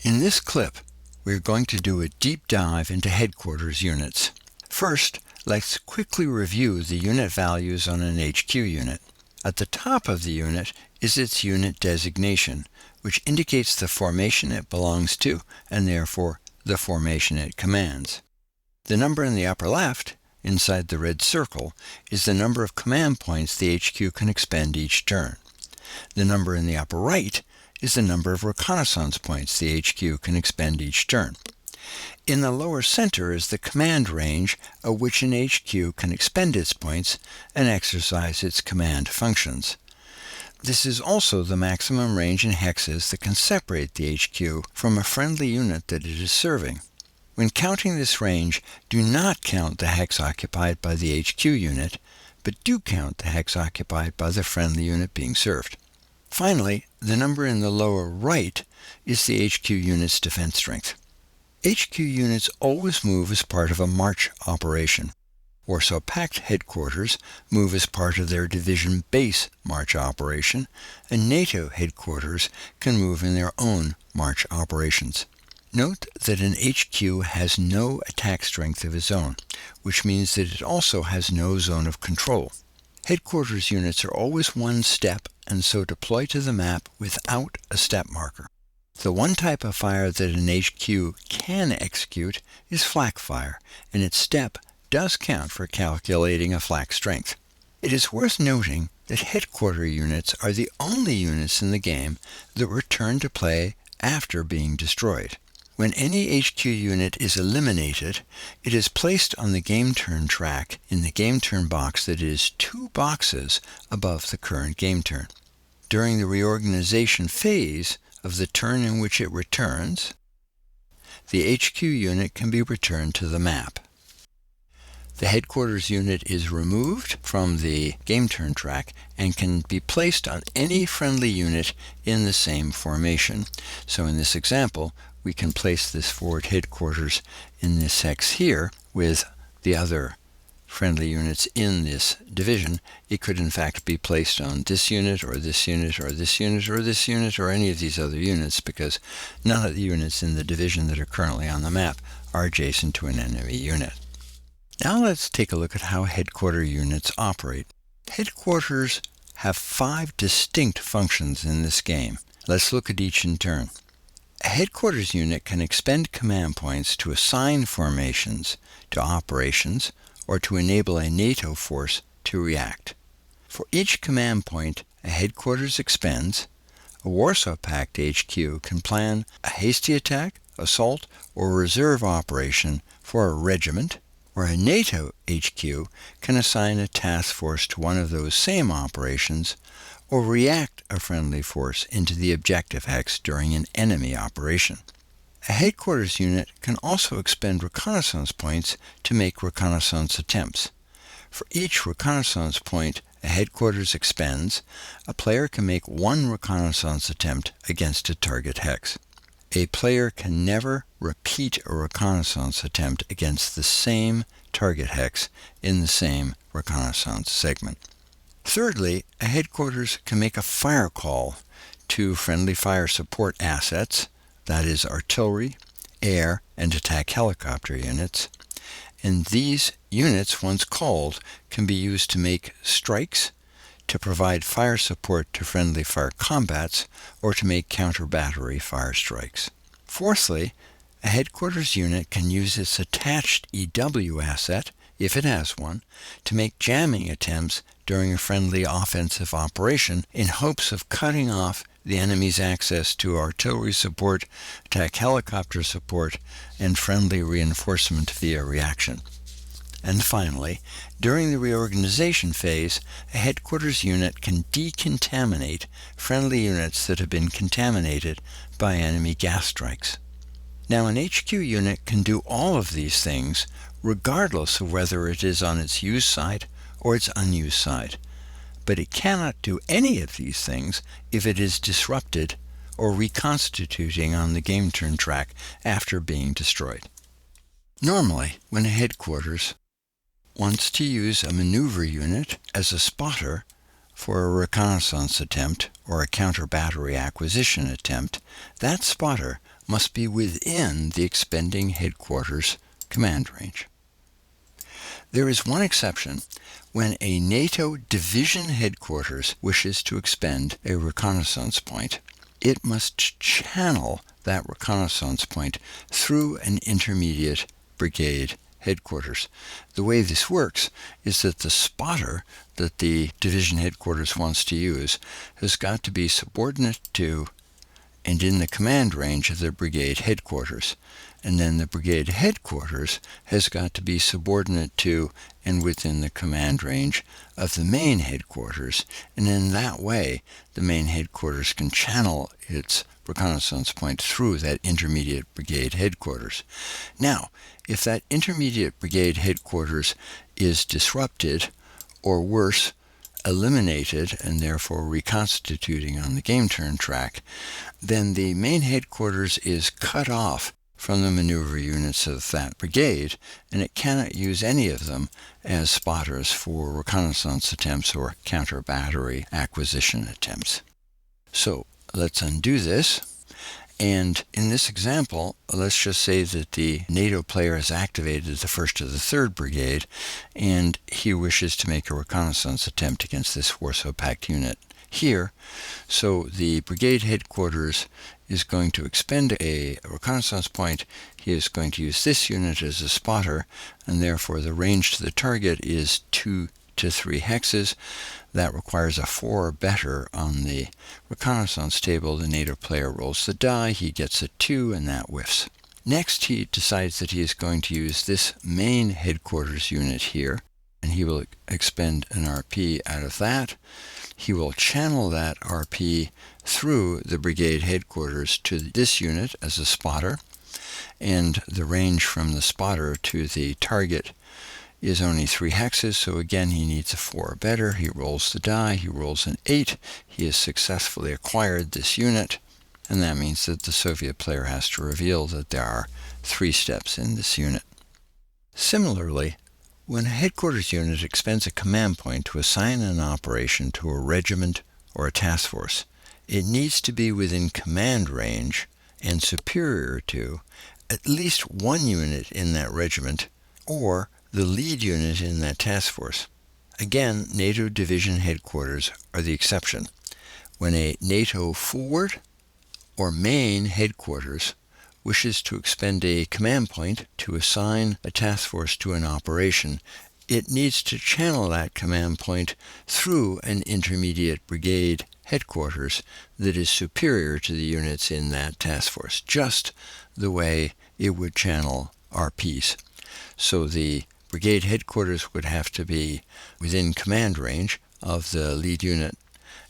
In this clip, we're going to do a deep dive into headquarters units. First, let's quickly review the unit values on an HQ unit. At the top of the unit is its unit designation, which indicates the formation it belongs to, and therefore the formation it commands. The number in the upper left, inside the red circle, is the number of command points the HQ can expend each turn. The number in the upper right is the number of reconnaissance points the HQ can expend each turn. In the lower center is the command range at which an HQ can expend its points and exercise its command functions. This is also the maximum range in hexes that can separate the HQ from a friendly unit that it is serving. When counting this range, do not count the hex occupied by the HQ unit, but do count the hex occupied by the friendly unit being served. Finally, the number in the lower right is the HQ unit's defense strength. HQ units always move as part of a march operation. Warsaw Pact headquarters move as part of their division base march operation, and NATO headquarters can move in their own march operations. Note that an HQ has no attack strength of its own, which means that it also has no zone of control. Headquarters units are always one step and so deploy to the map without a step marker. The one type of fire that an HQ can execute is flak fire, and its step does count for calculating a flak strength. It is worth noting that headquarter units are the only units in the game that return to play after being destroyed. When any HQ unit is eliminated, it is placed on the game turn track in the game turn box that is 2 boxes above the current game turn. During the reorganization phase of the turn in which it returns, the HQ unit can be returned to the map. The headquarters unit is removed from the game turn track and can be placed on any friendly unit in the same formation. So in this example, we can place this forward headquarters in this hex here with the other friendly units in this division. It could in fact be placed on this unit or this unit or this unit or this unit or any of these other units, because none of the units in the division that are currently on the map are adjacent to an enemy unit. Now let's take a look at how headquarter units operate. Headquarters have 5 distinct functions in this game. Let's look at each in turn. A headquarters unit can expend command points to assign formations to operations or to enable a NATO force to react. For each command point a headquarters expends, a Warsaw Pact HQ can plan a hasty attack, assault, or reserve operation for a regiment, where a NATO HQ can assign a task force to one of those same operations or react a friendly force into the objective hex during an enemy operation. A headquarters unit can also expend reconnaissance points to make reconnaissance attempts. For each reconnaissance point a headquarters expends, a player can make 1 reconnaissance attempt against a target hex. A player can never repeat a reconnaissance attempt against the same target hex in the same reconnaissance segment. Thirdly, a headquarters can make a fire call to friendly fire support assets, that is artillery, air, and attack helicopter units, and these units, once called, can be used to make strikes, to provide fire support to friendly fire combats, or to make counter-battery fire strikes. Fourthly, a headquarters unit can use its attached EW asset, if it has one, to make jamming attempts during a friendly offensive operation in hopes of cutting off the enemy's access to artillery support, attack helicopter support, and friendly reinforcement via reaction. And finally, during the reorganization phase, a headquarters unit can decontaminate friendly units that have been contaminated by enemy gas strikes. Now, an HQ unit can do all of these things regardless of whether it is on its used side or its unused side, but it cannot do any of these things if it is disrupted or reconstituting on the game turn track after being destroyed. Normally, when a headquarters wants to use a maneuver unit as a spotter for a reconnaissance attempt or a counter-battery acquisition attempt, that spotter must be within the expending headquarters command range. There is one exception. When a NATO division headquarters wishes to expend a reconnaissance point, it must channel that reconnaissance point through an intermediate brigade headquarters. The way this works is that the spotter that the division headquarters wants to use has got to be subordinate to and in the command range of the brigade headquarters. And then the brigade headquarters has got to be subordinate to and within the command range of the main headquarters. And in that way, the main headquarters can channel its reconnaissance point through that intermediate brigade headquarters. Now, if that intermediate brigade headquarters is disrupted, or worse, eliminated and therefore reconstituting on the game turn track, then the main headquarters is cut off from the maneuver units of that brigade, and it cannot use any of them as spotters for reconnaissance attempts or counter-battery acquisition attempts. So let's undo this. And in this example, let's just say that the NATO player has activated the 1st or the 3rd Brigade, and he wishes to make a reconnaissance attempt against this Warsaw Pact unit here. So the brigade headquarters is going to expend a reconnaissance point. He is going to use this unit as a spotter, and therefore the range to the target is 2 to 3 hexes. That requires a 4 or better on the reconnaissance table. The NATO player rolls the die, he gets a 2, and that whiffs. Next, he decides that he is going to use this main headquarters unit here, and he will expend an RP out of that. He will channel that RP through the brigade headquarters to this unit as a spotter, and the range from the spotter to the target is only 3 hexes, so again he needs a 4 or better. He rolls the die, he rolls an 8, he has successfully acquired this unit, and that means that the Soviet player has to reveal that there are 3 steps in this unit. Similarly, when a headquarters unit expends a command point to assign an operation to a regiment or a task force, it needs to be within command range and superior to at least one unit in that regiment or the lead unit in that task force. Again, NATO division headquarters are the exception. When a NATO forward or main headquarters wishes to expend a command point to assign a task force to an operation, it needs to channel that command point through an intermediate brigade headquarters that is superior to the units in that task force, just the way it would channel RPs. So the brigade headquarters would have to be within command range of the lead unit,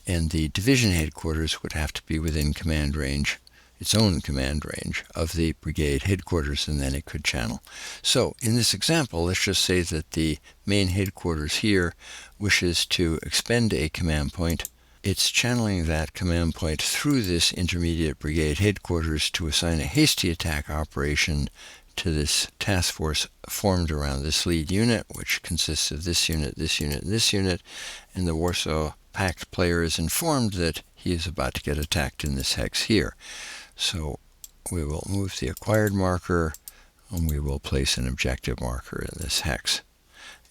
and the division headquarters would have to be within command range, its own command range, of the brigade headquarters, and then it could channel. So in this example, let's just say that the main headquarters here wishes to expend a command point. It's channeling that command point through this intermediate brigade headquarters to assign a hasty attack operation to this task force formed around this lead unit, which consists of this unit, this unit, and this unit, and the Warsaw Pact player is informed that he is about to get attacked in this hex here. So we will move the acquired marker, and we will place an objective marker in this hex.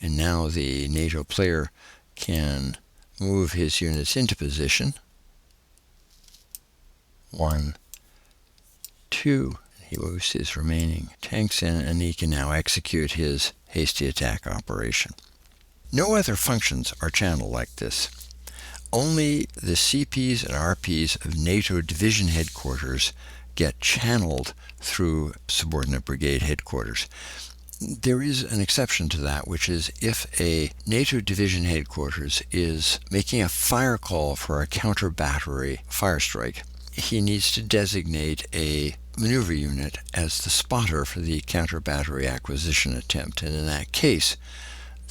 And now the NATO player can move his units into position. 1, 2. He moves his remaining tanks in, and he can now execute his hasty attack operation. No other functions are channeled like this. Only the CPs and RPs of NATO division headquarters get channeled through subordinate brigade headquarters. There is an exception to that, which is if a NATO division headquarters is making a fire call for a counter-battery fire strike, he needs to designate a maneuver unit as the spotter for the counter-battery acquisition attempt. And in that case,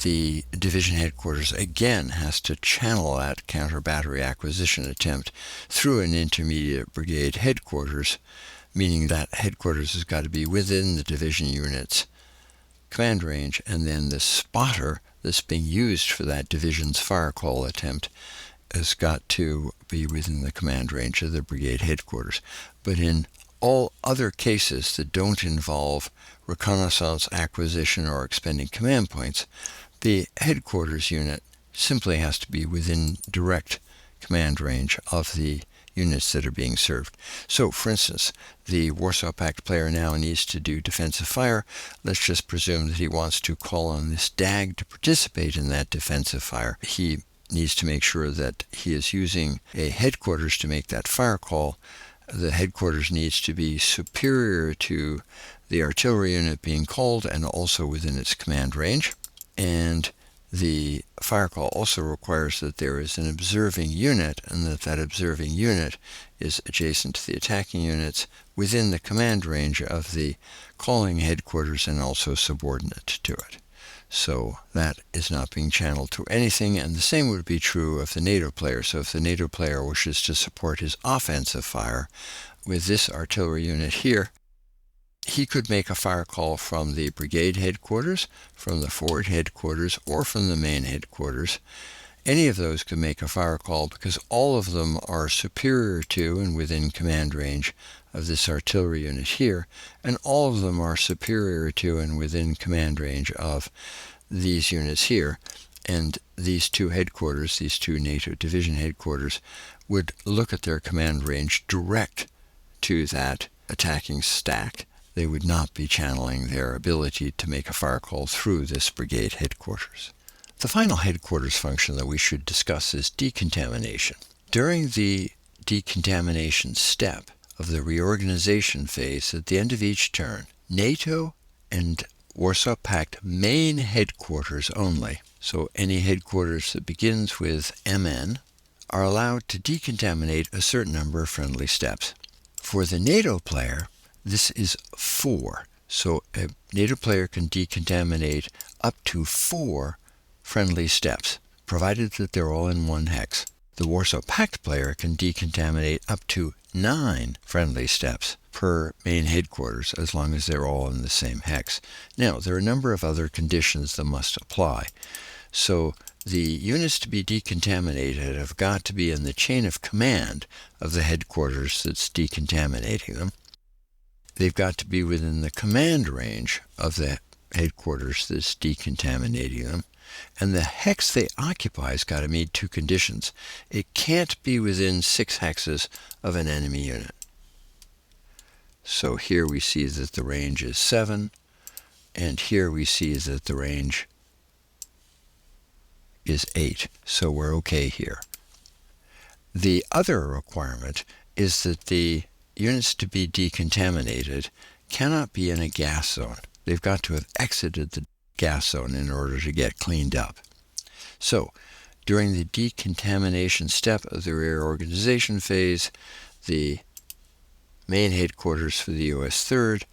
the division headquarters again has to channel that counter-battery acquisition attempt through an intermediate brigade headquarters, meaning that headquarters has got to be within the division unit's command range, and then the spotter that's being used for that division's fire call attempt has got to be within the command range of the brigade headquarters. But in all other cases that don't involve reconnaissance, acquisition, or expending command points, the headquarters unit simply has to be within direct command range of the units that are being served. So, for instance, the Warsaw Pact player now needs to do defensive fire. Let's just presume that he wants to call on this DAG to participate in that defensive fire. He needs to make sure that he is using a headquarters to make that fire call. The headquarters needs to be superior to the artillery unit being called and also within its command range. And the fire call also requires that there is an observing unit and that observing unit is adjacent to the attacking units within the command range of the calling headquarters and also subordinate to it. So that is not being channeled to anything, and the same would be true of the NATO player. So if the NATO player wishes to support his offensive fire with this artillery unit here, he could make a fire call from the brigade headquarters, from the forward headquarters, or from the main headquarters. Any of those could make a fire call because all of them are superior to and within command range of this artillery unit here, and all of them are superior to and within command range of these units here. And these two headquarters, these two NATO division headquarters, would look at their command range direct to that attacking stack. They would not be channeling their ability to make a fire call through this brigade headquarters. The final headquarters function that we should discuss is decontamination. During the decontamination step of the reorganization phase at the end of each turn, NATO and Warsaw Pact main headquarters only, so any headquarters that begins with MN, are allowed to decontaminate a certain number of friendly steps. For the NATO player, this is 4. So a NATO player can decontaminate up to 4 friendly steps, provided that they're all in one hex. The Warsaw Pact player can decontaminate up to 9 friendly steps per main headquarters, as long as they're all in the same hex. Now, there are a number of other conditions that must apply. So the units to be decontaminated have got to be in the chain of command of the headquarters that's decontaminating them. They've got to be within the command range of the headquarters that's decontaminating them. And the hex they occupy has got to meet 2 conditions. It can't be within 6 hexes of an enemy unit. So here we see that the range is 7, and here we see that the range is 8. So we're okay here. The other requirement is that the units to be decontaminated cannot be in a gas zone. They've got to have exited the gas zone in order to get cleaned up. So, during the decontamination step of the reorganization phase, the main headquarters for the U.S. 3rd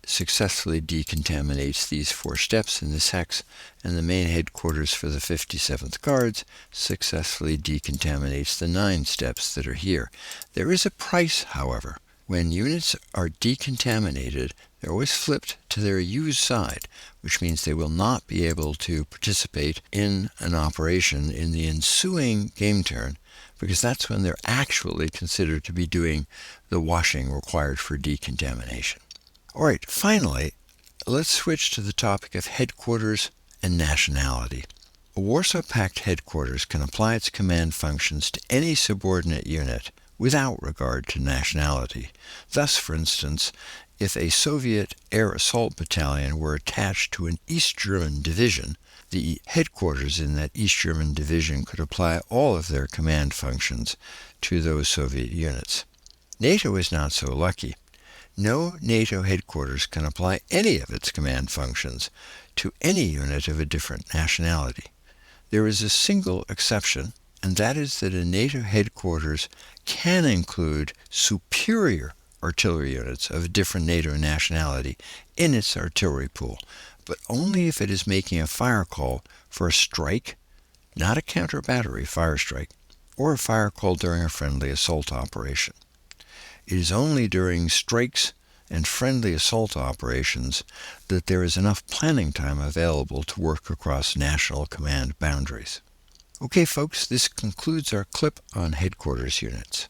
successfully decontaminates these 4 steps in this hex, and the main headquarters for the 57th Guards successfully decontaminates the 9 steps that are here. There is a price, however. When units are decontaminated, they're always flipped to their used side, which means they will not be able to participate in an operation in the ensuing game turn, because that's when they're actually considered to be doing the washing required for decontamination. All right, finally, let's switch to the topic of headquarters and nationality. A Warsaw Pact headquarters can apply its command functions to any subordinate unit without regard to nationality. Thus, for instance, if a Soviet air assault battalion were attached to an East German division, the headquarters in that East German division could apply all of their command functions to those Soviet units. NATO is not so lucky. No NATO headquarters can apply any of its command functions to any unit of a different nationality. There is a single exception, and that is that a NATO headquarters can include superior artillery units of a different NATO nationality in its artillery pool, but only if it is making a fire call for a strike, not a counter-battery fire strike, or a fire call during a friendly assault operation. It is only during strikes and friendly assault operations that there is enough planning time available to work across national command boundaries. Okay, folks, this concludes our clip on headquarters units.